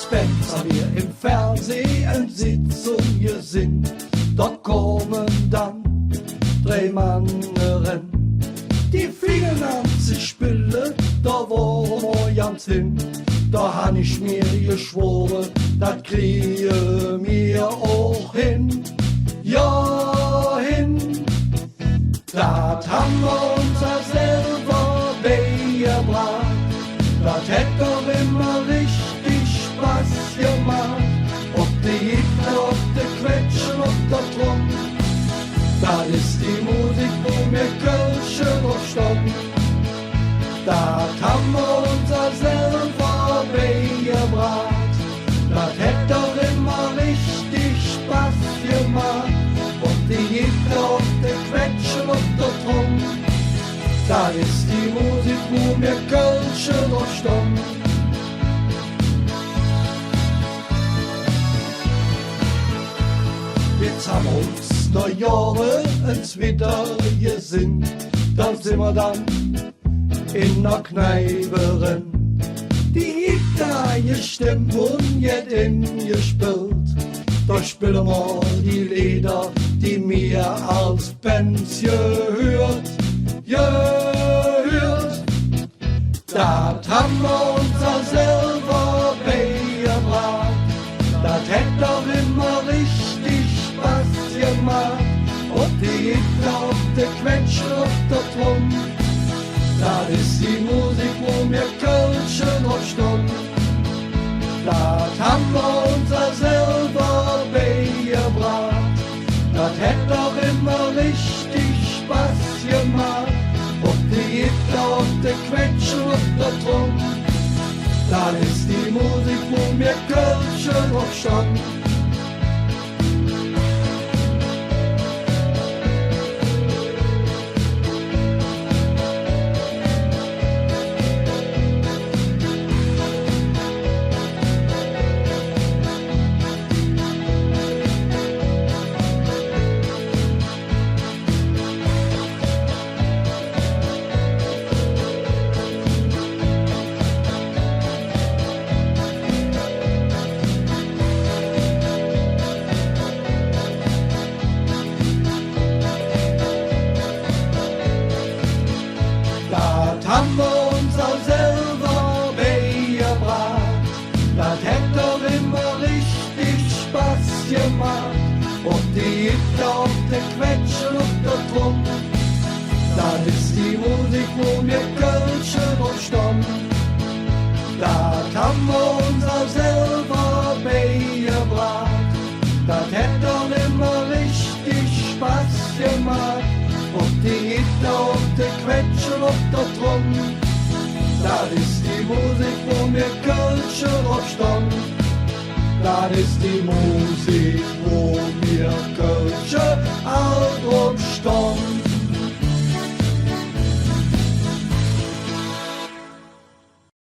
Spencer wir im Fernsehen Sitzungen sind, da kommen dann 3 Manneren. Die fingen an zu spielen, da wo wir ganz hin. Da han ich mir geschworen, das kriege mir auch hin. Ja, hin. Das haben wir uns selber beigebracht. Das hätte doch immer richtig Spaß gemacht. Ob die Hitler, ob die Quetschen, ob der Drum. Das ist die Musik, wo mir Kölsche verstanden. Das haben wir uns selber beigebracht. Das hätte doch immer richtig Spaß gemacht. Ob die Hitler, ob die Quetschen, ob der Drum. Das ist die Musik, wo mir Kölsche verstanden. Jetzt haben wir uns Neujahre ins wieder gesinnt. Dann sind wir dann in der Kneipe rein. Die Gitarre gestimmt und jetzt gespielt. Da spielen wir die Lieder, die mir als Band gehört. Das haben wir uns selber beigebracht. Das hätte doch immer richtig Spaß gemacht. Ob die Hitler, ob die Quetschen, ob der Drum. Das ist die Musik, wo mir Kölsche verstanden. Das haben wir uns selber beigebracht. Das hätte doch immer richtig Spaß gemacht. Ob die Hitler, ob die Quetschen, ob der Drum. Das ist die Musik, wo mir Kölsche verstanden. Haben wir uns selber beigebracht. Das hätte doch immer richtig Spaß gemacht. Ob die Hitler, ob die Quetschen, ob der Drum. Das ist die Musik, wo mir Kölsche verstanden. Das haben wir uns selber beigebracht. Das hätte doch immer richtig Spaß gemacht. Ob die Hitler, ob die Quetschen, ob der Drum. Das ist die Musik, wo mir Kölsche verstanden. Das ist die Musik, wo mir Kölsche